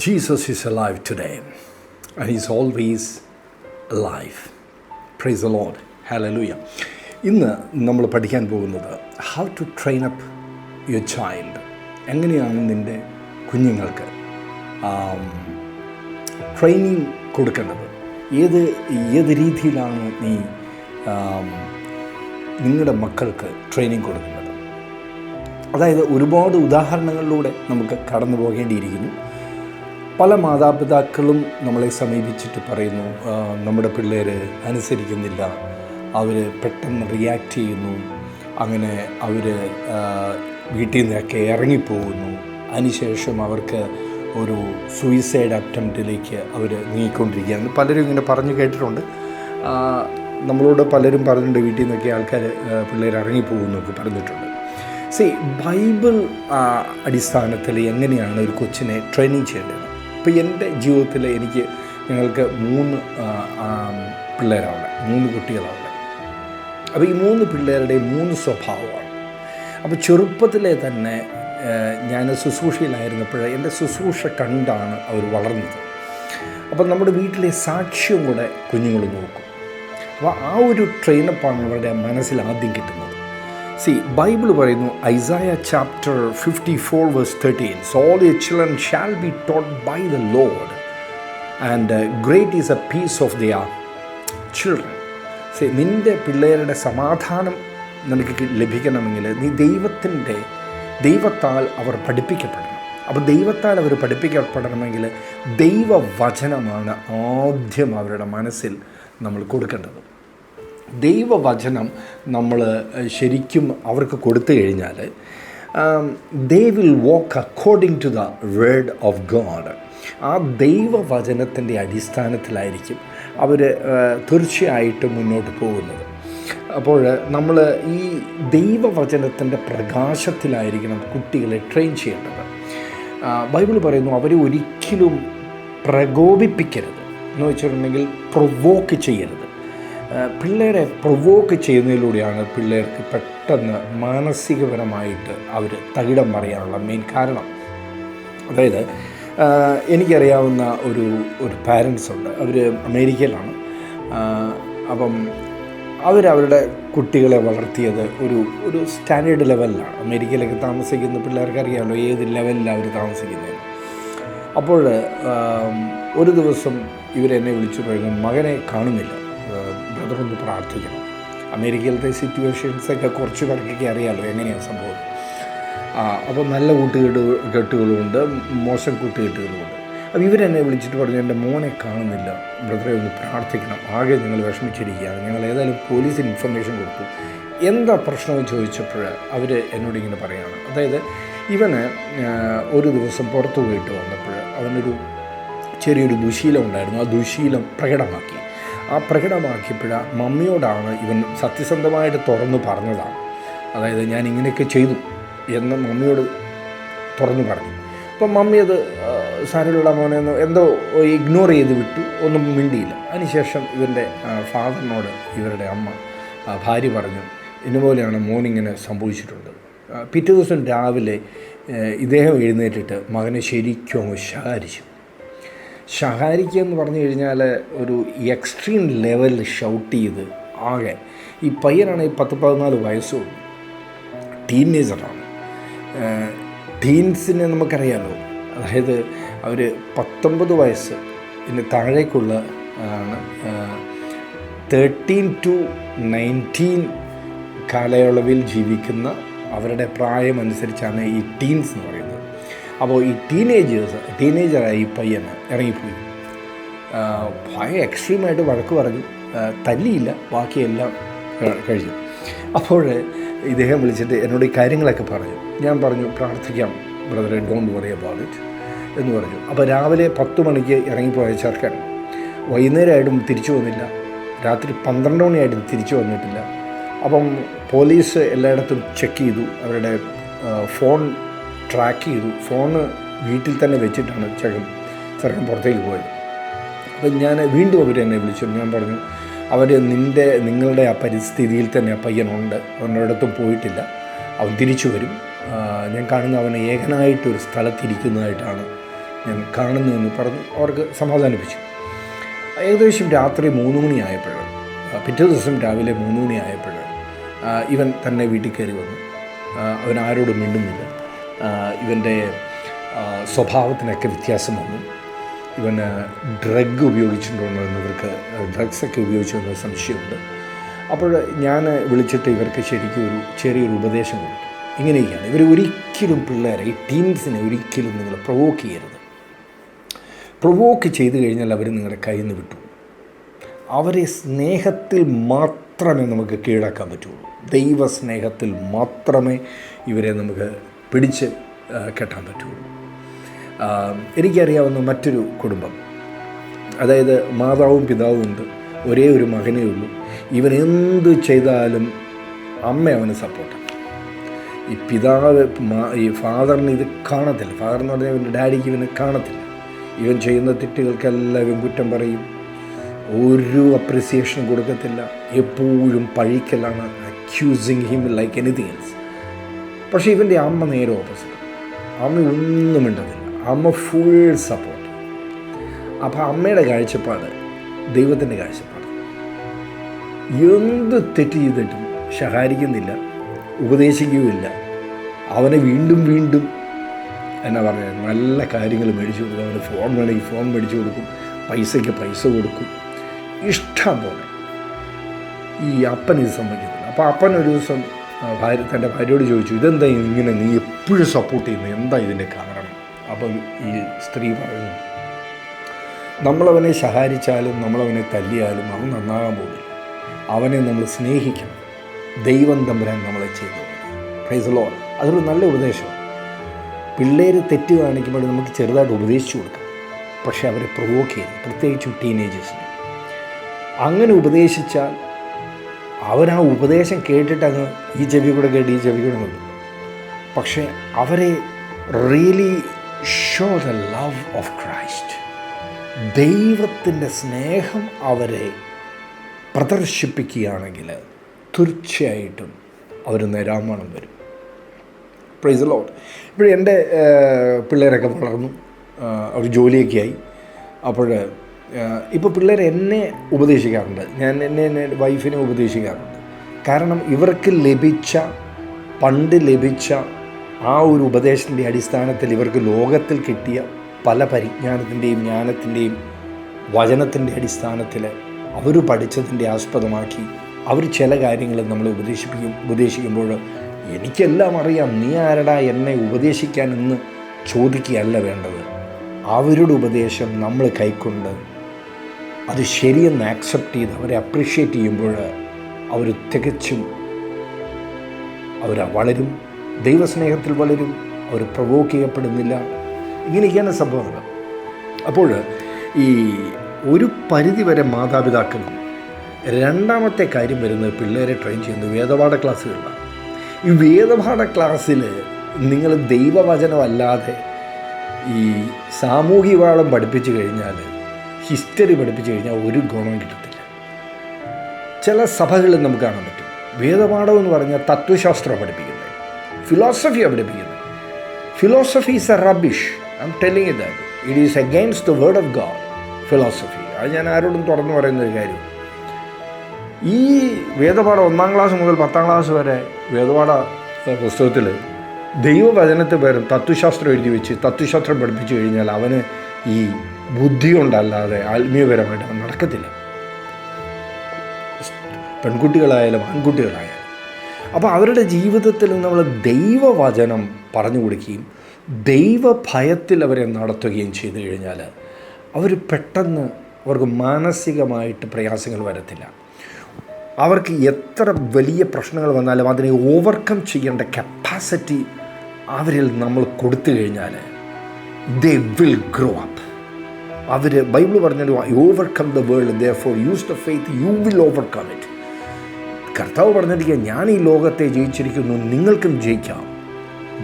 Jesus is alive today, and He's always alive. Praise the Lord. Hallelujah. ഇന്ന് നമ്മൾ പഠിക്കാൻ പോകുന്നത് how to train up your child. എങ്ങനെയാണ് നിൻ്റെ കുഞ്ഞുങ്ങൾക്ക് ട്രെയിനിങ് കൊടുക്കേണ്ടത്, ഏത് രീതിയിലാണ് നീ നിങ്ങളുടെ മക്കൾക്ക് ട്രെയിനിങ് കൊടുക്കേണ്ടത്. അതായത് ഒരുപാട് ഉദാഹരണങ്ങളിലൂടെ നമുക്ക് കടന്നു പോകേണ്ടിയിരിക്കുന്നു. പല മാതാപിതാക്കളും നമ്മളെ സമീപിച്ചിട്ട് പറയുന്നു, നമ്മുടെ പിള്ളേർ അനുസരിക്കുന്നില്ല, അവർ പെട്ടെന്ന് റിയാക്ട് ചെയ്യുന്നു, അങ്ങനെ അവർ വീട്ടിൽ നിന്നൊക്കെ ഇറങ്ങിപ്പോകുന്നു, അതിനുശേഷം അവർക്ക് ഒരു സൂയിസൈഡ് അറ്റംപ്റ്റിലേക്ക് അവർ നീങ്ങിക്കൊണ്ടിരിക്കുകയാണ്. പലരും ഇങ്ങനെ പറഞ്ഞു കേട്ടിട്ടുണ്ട്. നമ്മളോട് പലരും പറഞ്ഞിട്ടുണ്ട്, വീട്ടിൽ നിന്നൊക്കെ ആൾക്കാർ പിള്ളേർ ഇറങ്ങിപ്പോകുന്നൊക്കെ പറഞ്ഞിട്ടുണ്ട്. ബൈബിൾ അടിസ്ഥാനത്തിൽ എങ്ങനെയാണ് ഒരു കൊച്ചിനെ ട്രെയിനിങ് ചെയ്യേണ്ടത്? ഇപ്പോൾ എൻ്റെ ജീവിതത്തിൽ ഞങ്ങൾക്ക് 3 പിള്ളേരാണ്, 3 കുട്ടികളാണ്. അപ്പോൾ ഈ 3 പിള്ളേരുടെയും 3 സ്വഭാവമാണ്. അപ്പോൾ ചെറുപ്പത്തിലെ തന്നെ ഞാൻ ശുശ്രൂഷയിലായിരുന്നപ്പോൾ എൻ്റെ ശുശ്രൂഷ കണ്ടാണ് അവർ വളർന്നത്. അപ്പം നമ്മുടെ വീട്ടിലെ സാക്ഷ്യം കൂടെ കുഞ്ഞുങ്ങൾ നോക്കും. അപ്പോൾ ആ ഒരു ട്രെയിനപ്പാണ് അവരുടെ മനസ്സിൽ ആദ്യം കിട്ടുന്നത്. ബൈബിൾ പറയുന്നു, ഐസായ chapter 54 verse 13, "So all your children shall be taught by the Lord, and great is the peace of their children." നിൻ്റെ പിള്ളേരുടെ സമാധാനം നിനക്ക് ലഭിക്കണമെങ്കിൽ നീ ദൈവത്താൽ അവർ പഠിപ്പിക്കപ്പെടണം. അപ്പോൾ ദൈവത്താൽ അവർ പഠിപ്പിക്കപ്പെടണമെങ്കിൽ ദൈവവചനമാണ് ആദ്യം അവരുടെ മനസ്സിൽ നമ്മൾ കൊടുക്കേണ്ടത്. ദൈവവചനം നമ്മൾ ശരിക്കും അവർക്ക് കൊടുത്തു കഴിഞ്ഞാൽ they will walk according to the word of God. ആ ദൈവവചനത്തിൻ്റെ അടിസ്ഥാനത്തിലായിരിക്കും അവർ തീർച്ചയായിട്ടും മുന്നോട്ട് പോകുന്നത്. അപ്പോൾ നമ്മൾ ഈ ദൈവവചനത്തിൻ്റെ പ്രകാശത്തിലായിരിക്കണം കുട്ടികളെ ട്രെയിൻ ചെയ്യേണ്ടത്. ബൈബിൾ പറയുന്നു, അവരെ ഒരിക്കലും പ്രകോപിപ്പിക്കരുത് എന്ന് വെച്ചിട്ടുണ്ടെങ്കിൽ പ്രൊവോക്ക് ചെയ്യരുത്. പിള്ളേരെ പ്രൊവോക്ക് ചെയ്യുന്നതിലൂടെയാണ് പിള്ളേർക്ക് പെട്ടെന്ന് മാനസികപരമായിട്ട് അവർ തകിടം മറിയാനുള്ള മെയിൻ കാരണം. അതായത് എനിക്കറിയാവുന്ന ഒരു പാരൻസ് ഉണ്ട്, അവർ അമേരിക്കയിലാണ്. അപ്പം അവരവരുടെ കുട്ടികളെ വളർത്തിയത് ഒരു സ്റ്റാൻഡേർഡ് ലെവലിലാണ്. അമേരിക്കയിലൊക്കെ താമസിക്കുന്ന പിള്ളേർക്ക് അറിയാമല്ലോ ഏത് ലെവലിലാണ് അവർ താമസിക്കുന്നത്. അപ്പോൾ ഒരു ദിവസം ഇവരെന്നെ വിളിച്ചു പറയുന്നു, മകനെ കാണുന്നില്ല, ബ്രദറൊന്ന് പ്രാർത്ഥിക്കണം. അമേരിക്കയിലത്തെ സിറ്റുവേഷൻസൊക്കെ കുറച്ച് പേർക്കൊക്കെ അറിയാമല്ലോ എങ്ങനെയാണ് സംഭവം. അപ്പോൾ നല്ല കൂട്ടുകെട്ടുകളുമുണ്ട്, മോശം കൂട്ടുകെട്ടുകളുമുണ്ട്. അപ്പോൾ ഇവരെന്നെ വിളിച്ചിട്ട് പറഞ്ഞു, എൻ്റെ മോനെ കാണുന്നില്ല, ബ്രദറെ ഒന്ന് പ്രാർത്ഥിക്കണം, ആകെ ഞങ്ങൾ വിഷമിച്ചിരിക്കുകയാണ്, ഞങ്ങൾ ഏതായാലും പോലീസിന് ഇൻഫർമേഷൻ കൊടുത്തു. എന്താ പ്രശ്നമെന്ന് ചോദിച്ചപ്പോൾ അവർ എന്നോട് ഇങ്ങനെ പറയുകയാണ്. അതായത് ഇവന് ഒരു ദിവസം പുറത്തു പോയിട്ട് വന്നപ്പോൾ അവനൊരു ചെറിയൊരു ദുശീലം ഉണ്ടായിരുന്നു. ആ ദുശീലം പ്രകടമാക്കിയപ്പോൾ മമ്മിയോടാണ് ഇവൻ സത്യസന്ധമായിട്ട് തുറന്നു പറഞ്ഞതാണ്. അതായത് ഞാൻ ഇങ്ങനെയൊക്കെ ചെയ്തു എന്ന് മമ്മിയോട് തുറന്നു പറഞ്ഞു. അപ്പം മമ്മി അത് സാരമുള്ള മോനെന്ന് എന്തോ ഇഗ്നോർ ചെയ്ത് വിട്ടു, ഒന്നും മിണ്ടിയില്ല. അതിനുശേഷം ഇവൻ്റെ ഫാദറിനോട് ഇവരുടെ ഭാര്യ പറഞ്ഞു, ഇതുപോലെയാണ് മോനിങ്ങനെ സംഭവിച്ചിട്ടുണ്ട്. പിറ്റേ ദിവസം രാവിലെ ഇദ്ദേഹം എഴുന്നേറ്റിട്ട് മകനെ ശരിക്കും അങ്ങ് ശകാരിക്കുക എന്ന് പറഞ്ഞു കഴിഞ്ഞാൽ ഒരു എക്സ്ട്രീം ലെവലിൽ ഷൗട്ട് ചെയ്ത് ആകെ. ഈ പയ്യനാണെങ്കിൽ 10-14 വയസ്സും ടീനേജറാണ്. ടീൻസിനെ നമുക്കറിയാമല്ലോ, അതായത് അവർ 19 വയസ്സ് പിന്നെ താഴേക്കുള്ള ആണ് 13 to 19 കാലയളവിൽ ജീവിക്കുന്ന അവരുടെ പ്രായമനുസരിച്ചാണ് ഈ ടീൻസ് എന്ന് പറയുന്നത്. അപ്പോൾ ഈ ടീനേജറായി ഈ പയ്യന് ഇറങ്ങിപ്പോയി. ഭയങ്കര എക്സ്ട്രീമായിട്ട് വഴക്ക് പറഞ്ഞു, തല്ലിയില്ല, ബാക്കിയെല്ലാം കഴിഞ്ഞു. അപ്പോൾ ഇദ്ദേഹം വിളിച്ചിട്ട് എന്നോട് ഈ കാര്യങ്ങളൊക്കെ പറഞ്ഞു. ഞാൻ പറഞ്ഞു, പ്രാർത്ഥിക്കാം ബ്രദറെ, ഡോണ്ട് വറി അബൌട്ട് ഇറ്റ് എന്ന് പറഞ്ഞു. അപ്പോൾ രാവിലെ 10 മണിക്ക് ഇറങ്ങിപ്പോയ ചെറുക്കൻ വൈകുന്നേരമായിട്ടും തിരിച്ചു വന്നില്ല, രാത്രി 12 മണിയായിട്ടും തിരിച്ചു വന്നിട്ടില്ല. അപ്പം പോലീസ് എല്ലായിടത്തും ചെക്ക് ചെയ്തു, അവരുടെ ഫോൺ ട്രാക്ക് ചെയ്തു. ഫോണ് വീട്ടിൽ തന്നെ വെച്ചിട്ടാണ് ചെറുക്കൻ പുറത്തേക്ക് പോയത്. അപ്പം ഞാൻ വീണ്ടും അവരെന്നെ വിളിച്ചു. ഞാൻ പറഞ്ഞു, നിങ്ങളുടെ ആ പരിസ്ഥിതിയിൽ തന്നെ ആ പയ്യനുണ്ട്, അവനൊരിടത്തും പോയിട്ടില്ല, അവൻ തിരിച്ചു വരും, ഞാൻ കാണുന്ന അവനെ ഏകനായിട്ടൊരു സ്ഥലത്തിരിക്കുന്നതായിട്ടാണ് ഞാൻ കാണുന്നുവെന്ന് പറഞ്ഞ് അവർക്ക് സമാധാനിപ്പിച്ചു. ഏകദേശം രാത്രി 3 മണിയായപ്പോൾ, പിറ്റേ ദിവസം രാവിലെ 3 മണിയായപ്പോൾ ഇവൻ തന്നെ വീട്ടിൽ കയറി വന്നു. അവൻ ആരോടും മിണ്ടുന്നില്ല. ഇവൻ്റെ സ്വഭാവത്തിനൊക്കെ വ്യത്യാസം വന്നു. ഇവന് ഡ്രഗ് ഉപയോഗിച്ചിട്ടുണ്ടോ എന്നവർക്ക് ഡ്രഗ്സൊക്കെ ഉപയോഗിച്ചെന്ന് സംശയമുണ്ട്. അപ്പോൾ ഞാൻ വിളിച്ചിട്ട് ഇവർക്ക് ശരിക്കും ഒരു ചെറിയൊരു ഉപദേശം കൊടുത്തു. ഇങ്ങനെയൊക്കെയാണ് ഇവർ ഒരിക്കലും പിള്ളേരെ, ഈ ടീൻസിനെ ഒരിക്കലും നിങ്ങൾ പ്രൊവോക്ക് ചെയ്യരുത്. പ്രൊവോക്ക് ചെയ്ത് കഴിഞ്ഞാൽ അവർ നിങ്ങളുടെ കയ്യിൽ നിന്ന് വിട്ടു. അവരെ സ്നേഹത്തിൽ മാത്രമേ നമുക്ക് കീഴടക്കാൻ പറ്റുള്ളൂ. ദൈവസ്നേഹത്തിൽ മാത്രമേ ഇവരെ നമുക്ക് പിടിച്ച് കെട്ടാൻ പറ്റുള്ളൂ. എനിക്കറിയാവുന്ന മറ്റൊരു കുടുംബം, അതായത് മാതാവും പിതാവും ഉണ്ട്, ഒരേ ഒരു മകനേ ഉള്ളൂ. ഇവൻ എന്ത് ചെയ്താലും അമ്മ അവന് സപ്പോർട്ടാണ്. ഈ പിതാവ്, ഈ ഫാദറിന് ഇത് കാണത്തില്ല. ഫാദർ എന്ന് പറഞ്ഞാൽ ഇവൻ്റെ ഡാഡിക്ക് ഇവന് കാണത്തില്ല. ഇവൻ ചെയ്യുന്ന തെറ്റുകൾക്കെല്ലാം ഇവൻ കുറ്റം പറയും, ഒരു അപ്രിസിയേഷൻ കൊടുക്കത്തില്ല, എപ്പോഴും പഴിക്കലാണ്, accusing him like anything else. പക്ഷേ ഇവൻ്റെ അമ്മ നേരെ ഓപ്പോസിറ്റ്. അമ്മ ഒന്നും മിണ്ടത്തില്ല, അമ്മ ഫുൾ സപ്പോർട്ട്. അപ്പോൾ അമ്മയുടെ കാഴ്ചപ്പാട് ദൈവത്തിൻ്റെ കാഴ്ചപ്പാട്. എന്ത് തെറ്റ് ചെയ്തിട്ടും ശകാരിക്കുന്നില്ല, ഉപദേശിക്കുകയില്ല. അവനെ വീണ്ടും വീണ്ടും എന്നാ പറയുക, നല്ല കാര്യങ്ങൾ മേടിച്ചു കൊടുക്കും. അവന് ഫോൺ വേണമെങ്കിൽ ഫോൺ മേടിച്ചു കൊടുക്കും, പൈസയ്ക്ക് പൈസ കൊടുക്കും, ഇഷ്ടം പോലെ. ഈ അപ്പൻ ഇത് സമ്മതിക്കുന്നില്ല. അപ്പോൾ അപ്പൻ ഒരു ദിവസം തൻ്റെ ഭാര്യയോട് ചോദിച്ചു, ഇതെന്താ ഇങ്ങനെ നീ എപ്പോഴും സപ്പോർട്ട് ചെയ്യുന്നത്, എന്താ ഇതിൻ്റെ കാരണം? അപ്പോൾ ഈ സ്ത്രീ പറഞ്ഞു, നമ്മളവനെ ശകാരിച്ചാലും നമ്മളവനെ തല്ലിയാലും അവൻ നന്നാകാൻ പോകില്ല. അവനെ നമ്മൾ സ്നേഹിക്കണം. ദൈവം തമ്പുരാൻ നമ്മളെ ചെയ്തു. Price the Lord. അതൊരു നല്ല ഉപദേശമാണ്. പിള്ളേർ തെറ്റ് കാണിക്കുമ്പോൾ നമുക്ക് ചെറുതായിട്ട് ഉപദേശിച്ചു കൊടുക്കാം, പക്ഷേ അവരെ പ്രൊവോക്ക് ചെയ്യണം, പ്രത്യേകിച്ചും ടീനേജേഴ്സിനെ. അങ്ങനെ ഉപദേശിച്ചാൽ അവരാ ഉപദേശം കേട്ടിട്ട് അങ്ങ് ഈ ചെവി കൂടെ കേട്ട് ഈ ചെവി കൂടെ നോക്കും. പക്ഷേ അവരെ really show the love of Christ, ദൈവത്തിൻ്റെ സ്നേഹം അവരെ പ്രദർശിപ്പിക്കുകയാണെങ്കിൽ തീർച്ചയായിട്ടും അവർ നേരാമണം വരും. Price the Lord. ഇപ്പോൾ എൻ്റെ പിള്ളേരൊക്കെ വളർന്നു, അവർ ജോലിയൊക്കെ ആയി. അപ്പോൾ ഇപ്പോൾ പിള്ളേർ എന്നെ ഉപദേശിക്കാറുണ്ട്, ഞാൻ എന്നെ വൈഫിനെ ഉപദേശിക്കാറുണ്ട്. കാരണം ഇവർക്ക് പണ്ട് ലഭിച്ച ആ ഒരു ഉപദേശത്തിൻ്റെ അടിസ്ഥാനത്തിൽ ഇവർക്ക് ലോകത്തിൽ കിട്ടിയ പല പരിജ്ഞാനത്തിൻ്റെയും ജ്ഞാനത്തിൻ്റെയും വചനത്തിൻ്റെ അടിസ്ഥാനത്തിൽ അവർ പഠിച്ചതിൻ്റെ ആസ്പദമാക്കി അവർ ചില കാര്യങ്ങൾ നമ്മളെ ഉപദേശിക്കുമ്പോൾ എനിക്കെല്ലാം അറിയാം, നീ ആരടാ എന്നെ ഉപദേശിക്കാൻ എന്ന് ചോദിക്കുകയല്ല വേണ്ടത്. അവരുടെ ഉപദേശം നമ്മൾ കൈക്കൊണ്ട് അത് ശരിയെന്ന് ആക്സെപ്റ്റ് ചെയ്ത് അവരെ അപ്രീഷിയേറ്റ് ചെയ്യുമ്പോൾ അവർ തികച്ചും വളരും, ദൈവസ്നേഹത്തിൽ വളരും, അവർ പ്രൊവോക്ക് ചെയ്യപ്പെടുന്നില്ല. ഇങ്ങനെയൊക്കെയാണ് സംഭവങ്ങൾ. അപ്പോൾ ഈ ഒരു പരിധിവരെ മാതാപിതാക്കളും, രണ്ടാമത്തെ കാര്യം വരുന്നത് പിള്ളേരെ ട്രെയിൻ ചെയ്യുന്നത് വേദപാഠ ക്ലാസ്സുകളിലാണ്. ഈ വേദപാഠ ക്ലാസ്സിൽ നിങ്ങൾ ദൈവവചനമല്ലാതെ ഈ സാമൂഹികവാദം പഠിപ്പിച്ചു കഴിഞ്ഞാൽ, ഹിസ്റ്ററി പഠിപ്പിച്ചു കഴിഞ്ഞാൽ ഒരു ഗുണവും കിട്ടത്തില്ല. ചില സഭകളിൽ നമുക്ക് കാണാൻ പറ്റും, വേദപാഠം എന്ന് പറഞ്ഞാൽ തത്വശാസ്ത്രമാണ് പഠിപ്പിക്കുന്നത്, ഫിലോസഫിയാണ് പഠിപ്പിക്കുന്നത്. Philosophy is A rubbish. I M telling you that. It is against the word of God. Philosophy അത് ഞാൻ ആരോടും തുറന്നു പറയുന്നൊരു കാര്യം. ഈ വേദപാഠം 1-ാം ക്ലാസ് മുതൽ 10-ാം ക്ലാസ് വരെ വേദപാഠ പുസ്തകത്തിൽ ദൈവവചനത്തെ പേരും തത്വശാസ്ത്രം എഴുതി വെച്ച് തത്വശാസ്ത്രം പഠിപ്പിച്ചു കഴിഞ്ഞാൽ അവന് ഈ ബുദ്ധി കൊണ്ടല്ലാതെ ആത്മീയപരമായിട്ട് അവൻ നടക്കത്തില്ല, പെൺകുട്ടികളായാലും ആൺകുട്ടികളായാലും. അപ്പോൾ അവരുടെ ജീവിതത്തിൽ നമ്മൾ ദൈവവചനം പറഞ്ഞു കൊടുക്കുകയും ദൈവഭയത്തിൽ അവരെ നടത്തുകയും ചെയ്തു കഴിഞ്ഞാൽ അവർ പെട്ടെന്ന് അവർക്ക് മാനസികമായിട്ട് പ്രയാസങ്ങൾ വരത്തില്ല. അവർക്ക് എത്ര വലിയ പ്രശ്നങ്ങൾ വന്നാലും അതിനെ ഓവർകം ചെയ്യേണ്ട കപ്പാസിറ്റി അവരിൽ നമ്മൾ കൊടുത്തു കഴിഞ്ഞാൽ ദേ വിൽ ഗ്രോ അപ്പ്. അവർ ബൈബിൾ പറഞ്ഞാൽ overcome the world therefore use the faith you will overcome it. കർത്താവ് പറഞ്ഞിരിക്കുക, ഞാൻ ഈ ലോകത്തെ ജയിച്ചിരിക്കുന്നു, നിങ്ങൾക്കും ജയിക്കാം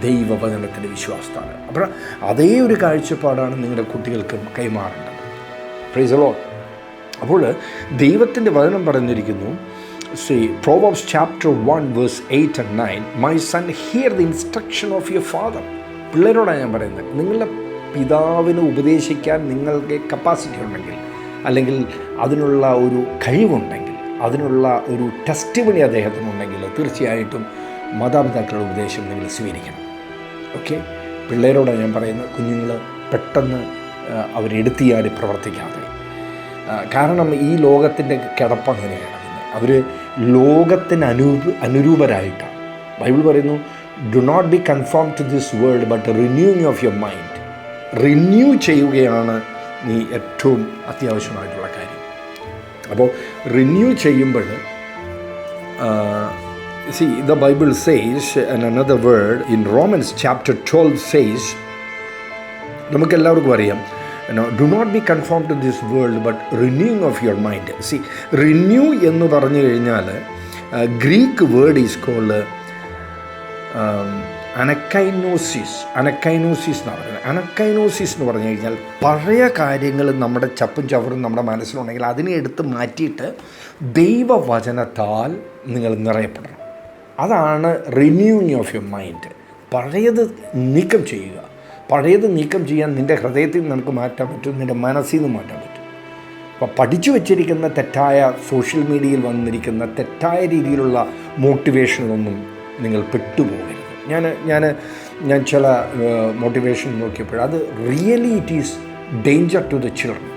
ദൈവവചനത്തിൻ്റെ വിശ്വാസത്താണ്. അപ്പോൾ അതേ ഒരു കാഴ്ചപ്പാടാണ് നിങ്ങളുടെ കുട്ടികൾക്കും കൈമാറേണ്ടത്. Price the Lord. അപ്പോൾ ദൈവത്തിൻ്റെ വചനം പറഞ്ഞിരിക്കുന്നു, Proverbs chapter 1 verse 8 and 9, My son, hear the instruction of your father. പിള്ളേരോടാണ് ഞാൻ പറയുന്നത്, നിങ്ങളുടെ പിതാവിന് ഉപദേശിക്കാൻ നിങ്ങൾക്ക് കപ്പാസിറ്റി ഉണ്ടെങ്കിൽ, അല്ലെങ്കിൽ അതിനുള്ള ഒരു കഴിവുണ്ടെങ്കിൽ, അതിനുള്ള ഒരു ടെസ്റ്റിമണി അദ്ദേഹത്തിനുണ്ടെങ്കിൽ, തീർച്ചയായിട്ടും മാതാപിതാക്കളുടെ ഉപദേശം നിങ്ങൾ സ്വീകരിക്കണം. ഓക്കെ, പിള്ളേരോടാണ് ഞാൻ പറയുന്നത്, കുഞ്ഞുങ്ങൾ പെട്ടെന്ന് അവരെടുത്തിയാടി പ്രവർത്തിക്കാതെ. കാരണം ഈ ലോകത്തിൻ്റെ കിടപ്പ് അങ്ങനെയാണ്. അവർ ലോകത്തിന് അനുരൂപരായിട്ടാണ്. ബൈബിൾ പറയുന്നു, do not be conform to this world but renewing of your mind. Renew ചെയ്യുകയാണ് നീ ഏറ്റവും അത്യാവശ്യമായിട്ടുള്ള കാര്യം. അപ്പോൾ റിന്യൂ ചെയ്യുമ്പോൾ see, the Bible says, and another word in Romans chapter 12 says, നമുക്കെല്ലാവർക്കും അറിയാം, do not be conform to this world but renewing of your mind. See, renew എന്ന് പറഞ്ഞു കഴിഞ്ഞാൽ ഗ്രീക്ക് വേർഡ് ഈസ് കോൾഡ് അനക്കൈനോസിസ്. അനക്കൈനോസിസ് എന്നാണ് പറയുന്നത്. അനക്കൈനോസിസ് എന്ന് പറഞ്ഞു കഴിഞ്ഞാൽ പഴയ കാര്യങ്ങൾ നമ്മുടെ ചപ്പും ചവറും നമ്മുടെ മനസ്സിലുണ്ടെങ്കിൽ അതിനെ എടുത്ത് മാറ്റിയിട്ട് ദൈവവചനത്താൽ നിങ്ങൾ നിറയപ്പെടണം. അതാണ് റിന്യൂയിങ് ഓഫ് യുവർ മൈൻഡ്. പഴയത് നീക്കം ചെയ്യുക. പഴയത് നീക്കം ചെയ്യാൻ നിൻ്റെ ഹൃദയത്തിൽ നിന്ന് നിനക്ക് മാറ്റാൻ പറ്റും, നിൻ്റെ മനസ്സിൽ നിന്ന് മാറ്റാൻ പറ്റും. അപ്പോൾ പഠിച്ചു വച്ചിരിക്കുന്ന തെറ്റായ സോഷ്യൽ മീഡിയയിൽ വന്നിരിക്കുന്ന തെറ്റായ രീതിയിലുള്ള മോട്ടിവേഷനിലൊന്നും നിങ്ങൾ പെട്ടുപോകരുത്. ഞാൻ ചില മോട്ടിവേഷൻ നോക്കിയപ്പോൾ അത് really it is danger to the children.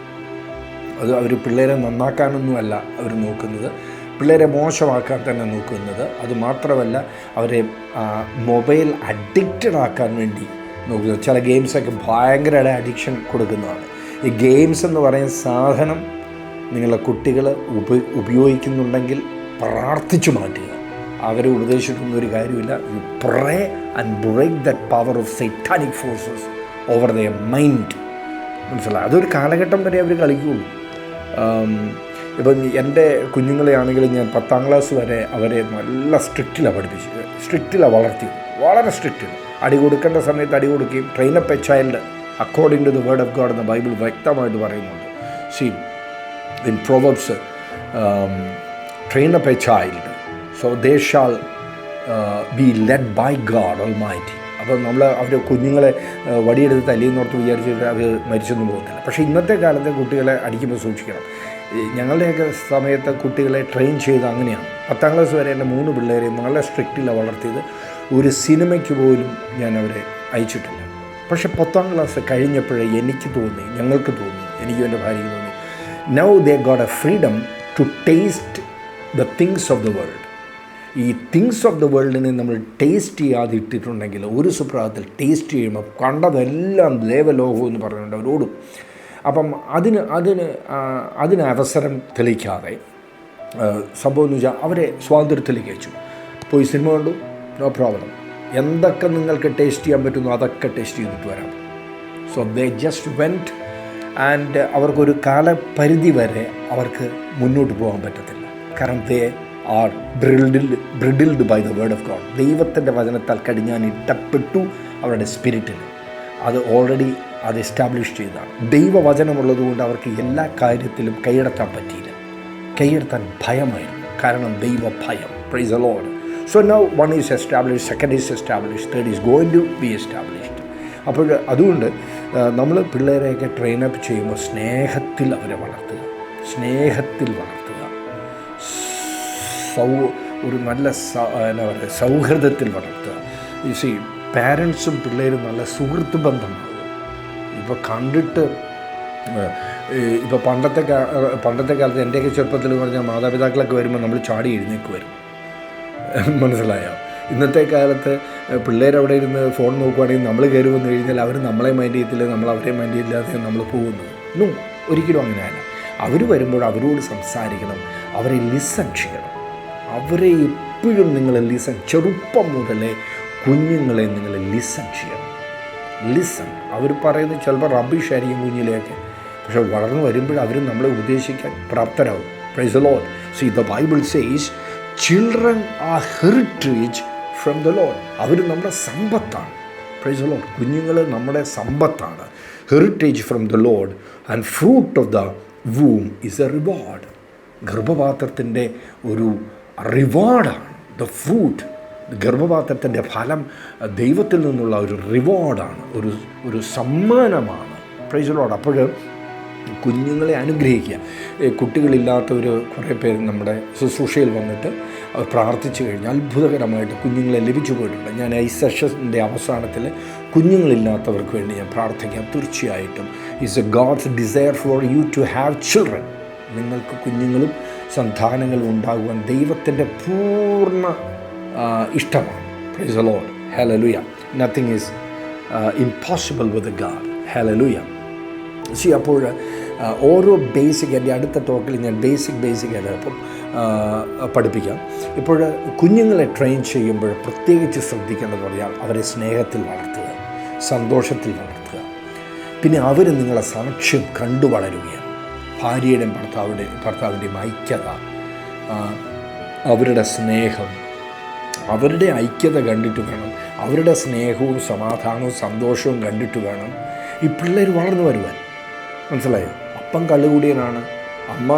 അത് അവർ പിള്ളേരെ നന്നാക്കാനൊന്നുമല്ല അവർ നോക്കുന്നത്, പിള്ളേരെ മോശമാക്കാൻ തന്നെ നോക്കുന്നത്. അതുമാത്രമല്ല, അവരെ മൊബൈൽ അഡിക്റ്റഡ് ആക്കാൻ വേണ്ടി നോക്കുന്നത്. ചില ഗെയിംസൊക്കെ ഭയങ്കര അഡിക്ഷൻ കൊടുക്കുന്നതാണ്. ഈ ഗെയിംസ് എന്ന് പറയുന്ന സാധനം നിങ്ങളുടെ കുട്ടികൾ ഉപയോഗിക്കുന്നുണ്ടെങ്കിൽ പ്രാർത്ഥിച്ചു മാറ്റുക. അവരെ ഉപദേശിക്കുന്ന ഒരു കാര്യമില്ല. You pray and break that power of satanic forces over their mind. മനസ്സിലായി? അതൊരു കാലഘട്ടം വരെ അവർ കളിക്കുകയുള്ളൂ. ഇപ്പം എൻ്റെ കുഞ്ഞുങ്ങളെ ആണെങ്കിലും ഞാൻ 10ാം ക്ലാസ് വരെ അവരെ നല്ല സ്ട്രിക്റ്റിലാണ് പഠിപ്പിച്ചത്, സ്ട്രിക്റ്റിലാണ് വളർത്തിയത്, വളരെ സ്ട്രിക്റ്റിൽ. അടി കൊടുക്കേണ്ട സമയത്ത് അടി കൊടുക്കുകയും, train up a child according to the word of God എന്ന ബൈബിൾ വ്യക്തമായിട്ട് പറയുന്നുണ്ട്. See in Proverbs, train up a child so they shall be led by God almighty. അപ്പോൾ നമ്മൾ അവർ കുഞ്ഞുങ്ങളെ വടിയെടുത്ത് തല്ലിയെന്നോർത്ത് വിചാരിച്ചിട്ട് അവർ മരിച്ചൊന്നും പോകുന്നില്ല. പക്ഷേ ഇന്നത്തെ കാലത്തെ കുട്ടികളെ അടിക്കുമ്പോൾ സൂക്ഷിക്കണം. ഞങ്ങളുടെയൊക്കെ സമയത്ത് കുട്ടികളെ ട്രെയിൻ ചെയ്ത് അങ്ങനെയാണ്. 10ാം ക്ലാസ് വരെ എൻ്റെ 3 പിള്ളേരെയും വളരെ സ്ട്രിക്റ്റിലാണ് വളർത്തിയത്. ഒരു സിനിമയ്ക്ക് പോലും ഞാൻ അവരെ അയച്ചിട്ടില്ല. പക്ഷേ 10ാം ക്ലാസ് കഴിഞ്ഞപ്പോഴേ എനിക്ക് തോന്നി, ഞങ്ങൾക്ക് തോന്നി, എനിക്കും എൻ്റെ ഭാര്യയ്ക്ക് തോന്നി, now they got a freedom to taste the things of the world. ഈ തിങ്സ് ഓഫ് ദ വേൾഡിനെ നമ്മൾ ടേസ്റ്റ് ചെയ്യാതെ ഇട്ടിട്ടുണ്ടെങ്കിൽ ഒരു സുപ്രഭാതത്തിൽ ടേസ്റ്റ് ചെയ്യുമ്പോൾ കണ്ടതെല്ലാം ദേവലോകം എന്ന് പറഞ്ഞുകൊണ്ട് അവരോടും. അപ്പം അതിന് അവസരം തെളിയിക്കാതെ സംഭവം എന്ന് വെച്ചാൽ അവരെ സ്വാതന്ത്ര്യത്തിലേക്ക് അയച്ചു. പോയി സിനിമ കണ്ടു, നോ പ്രോബ്ലം. എന്തൊക്കെ നിങ്ങൾക്ക് ടേസ്റ്റ് ചെയ്യാൻ പറ്റുന്നു അതൊക്കെ ടേസ്റ്റ് ചെയ്തിട്ട് വരാം. So they just went and അവർക്കൊരു കാലപരിധി വരെ അവർക്ക് മുന്നോട്ട് പോകാൻ പറ്റത്തില്ല. കാരണം they are bridled by the word of God. ദൈവത്തിൻ്റെ വചനത്താൽ കടിഞ്ഞാൻ ഇട്ടപ്പെട്ടു അവരുടെ സ്പിരിറ്റിൽ. അത് ഓൾറെഡി അത് എസ്റ്റാബ്ലിഷ് ചെയ്തതാണ്. ദൈവവചനമുള്ളതുകൊണ്ട് അവർക്ക് എല്ലാ കാര്യത്തിലും കൈയടത്താൻ പറ്റിയില്ല. കൈയടത്താൻ ഭയമായിരുന്നു. കാരണം ദൈവഭയം. Praise the Lord. So now 1 is established, 2nd is established, 3rd is going to be established. അപ്പോൾ അതുകൊണ്ട് നമ്മൾ പിള്ളേരെയൊക്കെ ട്രെയിനപ്പ് ചെയ്യുമ്പോൾ സ്നേഹത്തിൽ അവരെ വളർത്തുക, സ്നേഹത്തിൽ വളർത്തുക, ഒരു നല്ല എന്താ പറയുക സൗഹൃദത്തിൽ വളർത്തുക. ഈ പാരൻസും പിള്ളേരും നല്ല സുഹൃത്ത് ബന്ധമാകും. ഇപ്പോൾ കണ്ടിട്ട് ഇപ്പോൾ പണ്ടത്തെ കാലത്ത് എൻ്റെയൊക്കെ ചെറുപ്പത്തിൽ പറഞ്ഞാൽ മാതാപിതാക്കളൊക്കെ വരുമ്പോൾ നമ്മൾ ചാടി എഴുന്നേക്ക് വരും. മനസ്സിലായോ? ഇന്നത്തെ കാലത്ത് പിള്ളേരവിടെ ഇരുന്ന് ഫോൺ നോക്കുവാണെങ്കിൽ നമ്മൾ കയറി വന്നു കഴിഞ്ഞാൽ അവർ നമ്മളെ മൈൻഡ് ചെയ്യത്തില്ല, നമ്മൾ അവരെ മൈൻഡ് ചെയ്യില്ലാതെ നമ്മൾ പോകുന്നത്. ഒരിക്കലും അങ്ങനെയല്ല. അവർ വരുമ്പോൾ അവരോട് സംസാരിക്കണം, അവരെ ലിസൺ ചെയ്യണം. അവരെ എപ്പോഴും നിങ്ങൾ ചെറുപ്പം മുതലേ കുഞ്ഞുങ്ങളെ നിങ്ങൾ ലിസൺ ചെയ്യണം. ലിസൺ. അവർ പറയുന്നത് ചിലപ്പോൾ റബ്ബിഷായിരിക്കും കുഞ്ഞിലെയൊക്കെ, പക്ഷെ വളർന്നു വരുമ്പോൾ അവർ നമ്മളെ ഉപദേശിക്കാൻ പ്രാപ്തരാകും. Praise the Lord. See the Bible says children are heritage from the Lord. അവർ നമ്മുടെ സമ്പത്താണ്. Praise the Lord. കുഞ്ഞുങ്ങൾ നമ്മുടെ സമ്പത്താണ്. Heritage from the Lord and fruit of the womb is a reward. ഗർഭപാത്രത്തിൻ്റെ ഒരു റിവാർഡാണ് ദ ഫ്രൂട്ട് ഗർഭപാത്രത്തിൻ്റെ ഫലം ദൈവത്തിൽ നിന്നുള്ള ഒരു റിവാർഡാണ്, ഒരു സമ്മാനമാണ്. Price the Lord. അപ്പോൾ കുഞ്ഞുങ്ങളെ അനുഗ്രഹിക്കുക. കുട്ടികളില്ലാത്തവർ കുറേ പേര് നമ്മുടെ ശുശ്രൂഷയിൽ വന്നിട്ട് അവർ പ്രാർത്ഥിച്ചു കഴിഞ്ഞാൽ അത്ഭുതകരമായിട്ട് കുഞ്ഞുങ്ങളെ ലഭിച്ചു പോയിട്ടുണ്ട്. ഞാൻ ഈ സെഷൻ്റെ അവസാനത്തിൽ കുഞ്ഞുങ്ങളില്ലാത്തവർക്ക് വേണ്ടി ഞാൻ പ്രാർത്ഥിക്കാം. തീർച്ചയായിട്ടും it's a God's desire for you to have children. നിങ്ങൾക്ക് കുഞ്ഞുങ്ങളും സന്താനങ്ങളും ഉണ്ടാകുവാൻ ദൈവത്തിൻ്റെ പൂർണ്ണ ഇഷ്ടമാണ്. Praise the Lord. Hallelujah. Nothing is impossible with God. Hallelujah. അപ്പോൾ ഓരോ ബേസിക്, എൻ്റെ അടുത്ത ടോക്കിൽ ഞാൻ ബേസിക്കായിട്ട് അപ്പം പഠിപ്പിക്കാം. ഇപ്പോൾ കുഞ്ഞുങ്ങളെ ട്രെയിൻ ചെയ്യുമ്പോൾ പ്രത്യേകിച്ച് ശ്രദ്ധിക്കേണ്ടത് പറഞ്ഞാൽ അവരെ സ്നേഹത്തിൽ വളർത്തുക, സന്തോഷത്തിൽ വളർത്തുക. പിന്നെ അവർ നിങ്ങളെ സാക്ഷ്യം കണ്ടു വളരുകയാണ്. ഭാര്യയുടെയും ഭർത്താവിൻ്റെയും ഐക്യത, അവരുടെ സ്നേഹം, അവരുടെ ഐക്യത കണ്ടിട്ട് വേണം, അവരുടെ സ്നേഹവും സമാധാനവും സന്തോഷവും കണ്ടിട്ട് വേണം ഈ പിള്ളേർ വളർന്നു വരുവാൻ. മനസ്സിലായോ? അപ്പം കള്ളുകൂടിയനാണ്, അമ്മ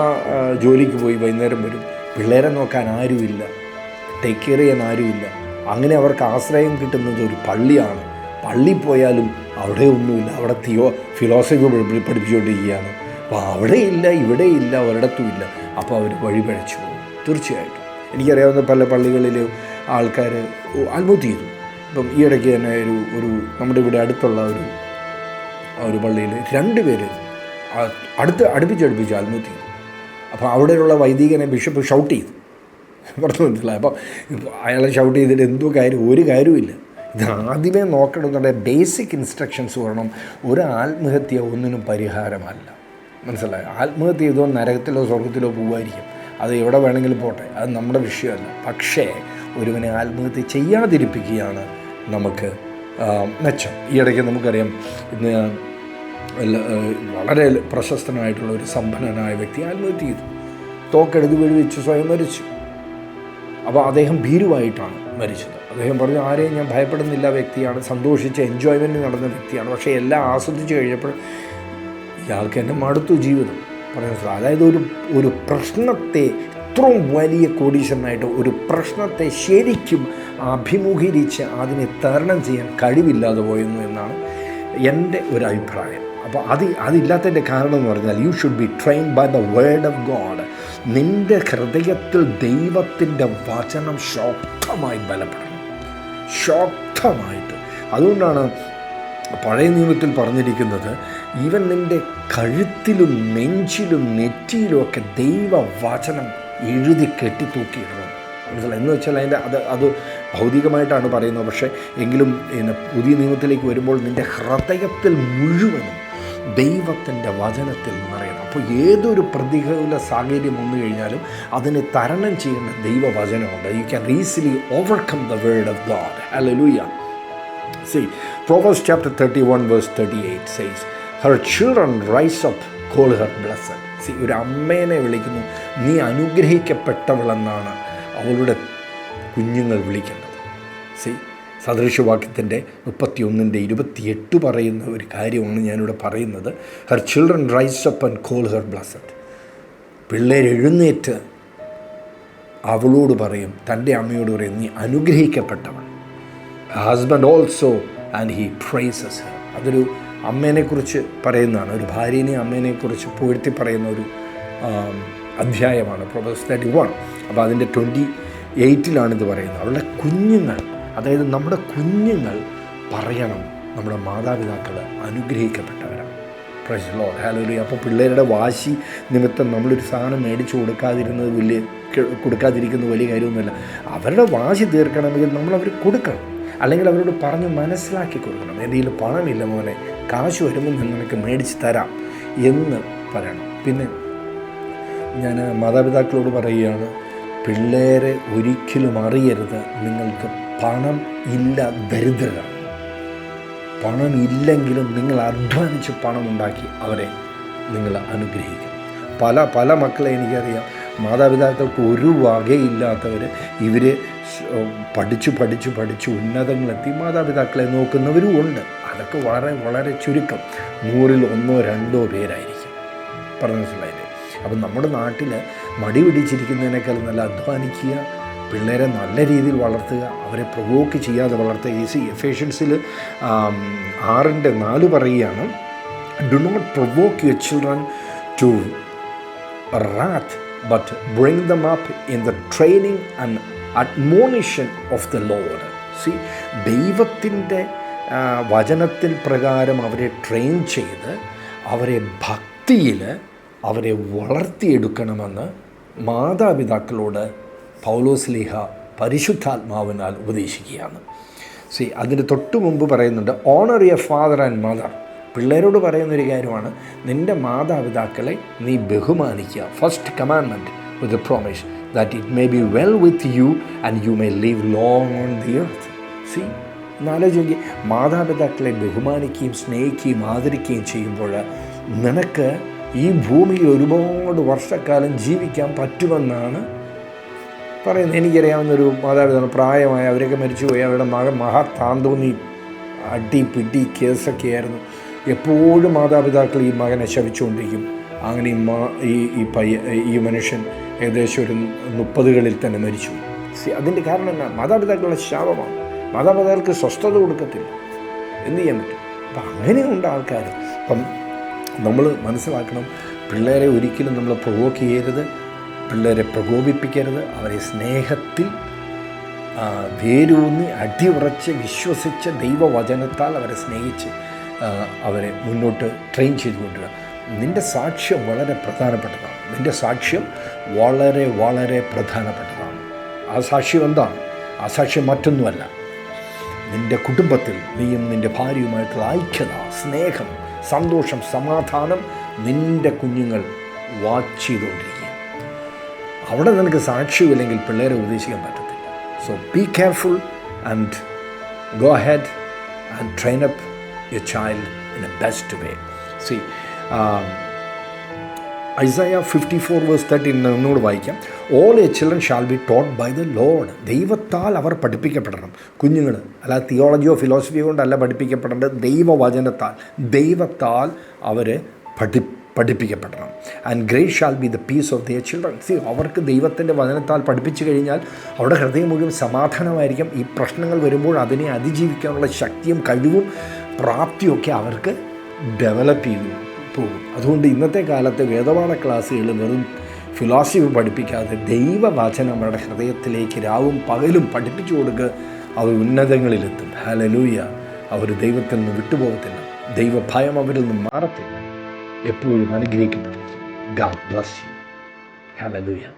ജോലിക്ക് പോയി വൈകുന്നേരം വരും, പിള്ളേരെ നോക്കാൻ ആരുമില്ല, ടേക്ക് കെയർ ചെയ്യാൻ ആരുമില്ല. അങ്ങനെ അവർക്ക് ആശ്രയം കിട്ടുന്നത് ഒരു പള്ളിയാണ്. പള്ളി പോയാലും അവിടെ ഒന്നുമില്ല, അവിടെ ഫിലോസഫി പഠിപ്പിച്ചുകൊണ്ടിരിക്കുകയാണ്. അപ്പോൾ അവിടെയില്ല, ഇവിടെയില്ല, ഒരിടത്തുമില്ല. അപ്പോൾ അവർ വഴിപഴച്ചു പോകും. തീർച്ചയായിട്ടും എനിക്കറിയാവുന്ന പല പള്ളികളിൽ ആൾക്കാർ ആത്മഹത്യ ചെയ്തു. ഇപ്പം ഈ ഇടയ്ക്ക് തന്നെ ഒരു നമ്മുടെ ഇവിടെ അടുത്തുള്ള ഒരു പള്ളിയിൽ 2 പേര് അടുപ്പിച്ച് ആത്മഹത്യ ചെയ്തു. അപ്പോൾ അവിടെയുള്ള വൈദികനെ ബിഷപ്പ് ഷൗട്ട് ചെയ്തു. പറഞ്ഞു മനസ്സിലായി. അപ്പം അയാളെ ഷൗട്ട് ചെയ്തിട്ട് എന്തോ ഒരു കാര്യവുമില്ല. ഇത് ആദ്യമേ നോക്കണമെന്നുണ്ടെങ്കിൽ ബേസിക് ഇൻസ്ട്രക്ഷൻസ് വേണം. ഒരു ആത്മഹത്യ ഒന്നിനും പരിഹാരമല്ല. മനസ്സിലായോ? ആത്മഹത്യ ചെയ്തോ നരകത്തിലോ സ്വർഗത്തിലോ പോകുമായിരിക്കും, അത് എവിടെ വേണമെങ്കിലും പോട്ടെ, അത് നമ്മുടെ വിഷയമല്ല. പക്ഷേ ഒരുവനെ ആത്മഹത്യ ചെയ്യാതിരിപ്പിക്കുകയാണ് നമുക്ക് മെച്ചം. ഈ ഇടയ്ക്ക് നമുക്കറിയാം, ഇന്ന് വളരെ പ്രശസ്തനായിട്ടുള്ള ഒരു സമ്പന്നനായ വ്യക്തി ആത്മഹത്യ ചെയ്തു. തോക്കെടുത്ത് വെടിവെച്ച് സ്വയം മരിച്ചു. അപ്പോൾ അദ്ദേഹം ഭീരുവായിട്ടാണ് മരിച്ചത്. അദ്ദേഹം പറഞ്ഞു, ആരെയും ഞാൻ ഭയപ്പെടുന്നില്ല വ്യക്തിയാണ്, സന്തോഷിച്ച് എൻജോയ്മെൻറ്റ് നടന്ന വ്യക്തിയാണ്. പക്ഷേ എല്ലാം ആസ്വദിച്ച് കഴിഞ്ഞപ്പോൾ ഇയാൾക്ക് എന്നെ മടുത്തു ജീവിതം പറയുന്നത്. അതായത് ഒരു പ്രശ്നത്തെ, ഇത്രയും വലിയ കോടീശ്വരനായിട്ട് ഒരു പ്രശ്നത്തെ ശരിക്കും അഭിമുഖീകരിച്ച് അതിനെ തരണം ചെയ്യാൻ കഴിവില്ലാതെ പോയെന്നു എന്നാണ് എൻ്റെ ഒരു അഭിപ്രായം. അപ്പോൾ അതില്ലാത്തതിൻ്റെ കാരണം എന്ന് പറഞ്ഞാൽ you should be trained by the word of God. നിൻ്റെ ഹൃദയത്തിൽ ദൈവത്തിൻ്റെ വചനം ശക്തമായി ബലപ്പെടണം, ശക്തമായിട്ട്. അതുകൊണ്ടാണ് പഴയ നിയമത്തിൽ പറഞ്ഞിരിക്കുന്നത്, ഈവൻ നിൻ്റെ കഴുത്തിലും നെഞ്ചിലും നെറ്റിയിലും ഒക്കെ ദൈവവചനം എഴുതി കെട്ടിത്തൂക്കിയിടണം. മനസ്സിലായി? എന്ന് വെച്ചാൽ അത് ഭൗതികമായിട്ടാണ് പറയുന്നത്. പക്ഷേ എങ്കിലും പുതിയ നിയമത്തിലേക്ക് വരുമ്പോൾ നിൻ്റെ ഹൃദയത്തിൽ മുഴുവനും ദൈവത്തിൻ്റെ വചനത്തിൽ നിറയണം. അപ്പോൾ ഏതൊരു പ്രതികൂല സാഹചര്യം വന്നു കഴിഞ്ഞാലും അതിനെ തരണം ചെയ്യേണ്ട ദൈവവചനമുണ്ട്. You can easily overcome the word of God. Hallelujah. See, Proverbs chapter 31 verse 38 says, her children rise up, call her blessed. See, ഒരു അമ്മേനെ വിളിക്കുന്നു, നീ അനുഗ്രഹിക്കപ്പെട്ടവളെന്നാണ് അവളുടെ കുഞ്ഞുങ്ങൾ വിളിക്കേണ്ടത്. See, സദൃശവാക്യത്തിൻ്റെ 31:28 പറയുന്ന ഒരു കാര്യമാണ് ഞാനിവിടെ പറയുന്നത്. Her children rise up and call her blessed. പിള്ളേർ എഴുന്നേറ്റ് അവളോട് പറയും, തൻ്റെ അമ്മയോട് പറയും, നീ അനുഗ്രഹിക്കപ്പെട്ടവൾ. Husband also and he praises her. അതൊരു അമ്മേനെക്കുറിച്ച് പറയുന്നതാണ്, ഒരു ഭാര്യനെയും അമ്മേനെക്കുറിച്ച് പുകഴ്ത്തി പറയുന്ന ഒരു അധ്യായമാണ് Proverbs 31. അപ്പോൾ അതിൻ്റെ 28-ലാണിത് പറയുന്നത്. അവളുടെ കുഞ്ഞുങ്ങൾ, അതായത് നമ്മുടെ കുഞ്ഞുങ്ങൾ പറയണം, നമ്മുടെ മാതാപിതാക്കൾ അനുഗ്രഹിക്കപ്പെട്ടവരാണ്. Praise the Lord. ഹല്ലേലൂയ. അപ്പോൾ പിള്ളേരുടെ വാശി നിമിത്തം നമ്മളൊരു സാധനം മേടിച്ച് കൊടുക്കാതിരിക്കുന്നത് വലിയ കാര്യമൊന്നുമില്ല. അവരുടെ വാശി തീർക്കണമെങ്കിൽ നമ്മളവർ കൊടുക്കണം, അല്ലെങ്കിൽ അവരോട് പറഞ്ഞ് മനസ്സിലാക്കി കൊടുക്കണം. എൻ്റെ കയ്യിൽ പണമില്ല മോനെ, കാശ് വരുമ്പോൾ ഞാൻ നിനക്ക് മേടിച്ച് തരാം എന്ന് പറയണം. പിന്നെ ഞാൻ മാതാപിതാക്കളോട് പറയുകയാണ്, പിള്ളേരെ ഒരിക്കലും അറിയരുത് നിങ്ങൾക്ക് പണം ഇല്ല, ദരിദ്രരാണ്. പണം ഇല്ലെങ്കിലും നിങ്ങൾ അധ്വാനിച്ച് പണം ഉണ്ടാക്കി അവരെ നിങ്ങൾ അനുഗ്രഹിക്കും. പല മക്കളെ എനിക്കറിയാം, മാതാപിതാക്കൾക്ക് ഒരു വകയില്ലാത്തവർ, ഇവർ പഠിച്ച് ഉന്നതങ്ങളെത്തി മാതാപിതാക്കളെ നോക്കുന്നവരും ഉണ്ട്. അതൊക്കെ വളരെ വളരെ ചുരുക്കം, 100-ൽ 1-2 പേരായിരിക്കും. പറഞ്ഞു മനസ്സിലായില്ലേ? അപ്പം നമ്മുടെ നാട്ടിൽ മടി പിടിച്ചിരിക്കുന്നതിനേക്കാൾ നല്ല അധ്വാനിക്കുക, പിള്ളേരെ നല്ല രീതിയിൽ വളർത്തുക, അവരെ പ്രൊവോക്ക് ചെയ്യാതെ വളർത്തുക. എഫേഷ്യൻസിൽ 6:4 പറയുകയാണ്, do not provoke your children to wrath, but bring them up in the training and admonition of the Lord. See, ദൈവത്തിൻ്റെ വചനത്തിൽ പ്രകാരം അവരെ ട്രെയിൻ ചെയ്ത് അവരെ ഭക്തിയിൽ അവരെ വളർത്തിയെടുക്കണമെന്ന് മാതാപിതാക്കളോട് പൗലോസ്ലീഹ പരിശുദ്ധാത്മാവിനാൽ ഉപദേശിക്കുകയാണ്. അതിന് തൊട്ട് മുമ്പ് പറയുന്നുണ്ട്, honour your father and mother. പിള്ളേരോട് പറയുന്നൊരു കാര്യമാണ്, നിൻ്റെ മാതാപിതാക്കളെ നീ ബഹുമാനിക്കുക. First commandment with the promise that it may be well with you and you may live long on the earth. എന്നാലോചിക്കുക, മാതാപിതാക്കളെ ബഹുമാനിക്കുകയും സ്നേഹിക്കുകയും ആദരിക്കുകയും ചെയ്യുമ്പോൾ നിനക്ക് ഈ ഭൂമിയിൽ ഒരുപാട് വർഷക്കാലം ജീവിക്കാൻ പറ്റുമെന്നാണ് പറയുന്നത്. എനിക്കറിയാവുന്നൊരു മാതാപിതാക്കൾ പ്രായമായ അവരൊക്കെ മരിച്ചുപോയി. അവരുടെ മകൻ മഹാതാന്തോന്നി അടി പിടി കേസൊക്കെ ആയിരുന്നു. എപ്പോഴും മാതാപിതാക്കൾ ഈ മകനെ ശപിച്ചുകൊണ്ടിരിക്കും. അങ്ങനെ ഈ മനുഷ്യൻ ഏകദേശം ഒരു 30കളിൽ തന്നെ മരിച്ചു. അതിൻ്റെ കാരണം എന്നാ? മാതാപിതാക്കളുടെ ശാപമാണ്. മാതാപിതാക്കൾക്ക് സ്വസ്ഥത കൊടുക്കത്തില്ല. എന്ത് ചെയ്യാൻ പറ്റും? അപ്പം അങ്ങനെയുണ്ട് ആൾക്കാർ. അപ്പം നമ്മൾ മനസ്സിലാക്കണം, പിള്ളേരെ ഒരിക്കലും നമ്മൾ പ്രൊവോക്ക് ചെയ്യരുത്, പിള്ളേരെ പ്രകോപിപ്പിക്കരുത്. അവരെ സ്നേഹത്തിൽ വേരൂന്നി അടിയുറച്ച് വിശ്വസിച്ച് ദൈവവചനത്താൽ അവരെ സ്നേഹിച്ച് അവരെ മുന്നോട്ട് ട്രെയിൻ ചെയ്തുകൊണ്ടിരിക്കുക. നിൻ്റെ സാക്ഷ്യം വളരെ പ്രധാനപ്പെട്ടതാണ്. നിൻ്റെ സാക്ഷ്യം വളരെ വളരെ പ്രധാനപ്പെട്ടതാണ്. ആ സാക്ഷ്യം എന്താണ്? ആ സാക്ഷ്യം മറ്റൊന്നുമല്ല, നിൻ്റെ കുടുംബത്തിൽ നീയും നിൻ്റെ ഭാര്യയുമായിട്ടുള്ള ഐക്യത, സ്നേഹം, സന്തോഷം, സമാധാനം നിൻ്റെ കുഞ്ഞുങ്ങൾ വാച്ച് ചെയ്തുകൊണ്ടിരിക്കുക. അവിടെ നിനക്ക് സാക്ഷ്യമില്ലെങ്കിൽ പിള്ളേരെ ഉപദേശിക്കാൻ പറ്റത്തില്ല. So be careful and go ahead and train up your child in the best way. See, Isaiah 54:13 എന്നോട് വായിക്കാം. All your children shall be taught by the Lord. ദൈവത്താൽ അവർ പഠിപ്പിക്കപ്പെടണം. കുഞ്ഞുങ്ങൾ അല്ല തിയോളജിയോ ഫിലോസഫിയോ കൊണ്ടല്ല പഠിപ്പിക്കപ്പെടേണ്ടത്, ദൈവത്താൽ അവർ പഠിപ്പിക്കപ്പെടണം. And great shall be the peace of their children. അവർക്ക് ദൈവത്തിൻ്റെ വചനത്താൽ പഠിപ്പിച്ചു കഴിഞ്ഞാൽ അവരുടെ ഹൃദയം മുഴുവൻ സമാധാനമായിരിക്കും. ഈ പ്രശ്നങ്ങൾ വരുമ്പോൾ അതിനെ അതിജീവിക്കാനുള്ള ശക്തിയും കഴിവും പ്രാപ്തിയൊക്കെ അവർക്ക് ഡെവലപ്പ് ചെയ്തു പോകും. അതുകൊണ്ട് ഇന്നത്തെ കാലത്ത് വേദപാഠ ക്ലാസ്സുകൾ വെറും ഫിലോസഫി പഠിപ്പിക്കാതെ ദൈവവചനം അവരുടെ ഹൃദയത്തിലേക്ക് രാവും പകലും പഠിപ്പിച്ചു കൊടുക്കുക. അവർ ഉന്നതങ്ങളിലെത്തും. ഹല്ലേലൂയ. അവർ ദൈവത്തിൽ നിന്ന് വിട്ടുപോകത്തില്ല. ദൈവഭയം അവരിൽ നിന്ന് മാറത്തില്ല. എപ്പോഴും അനുഗ്രഹിക്കപ്പെടും. God bless you. Hallelujah.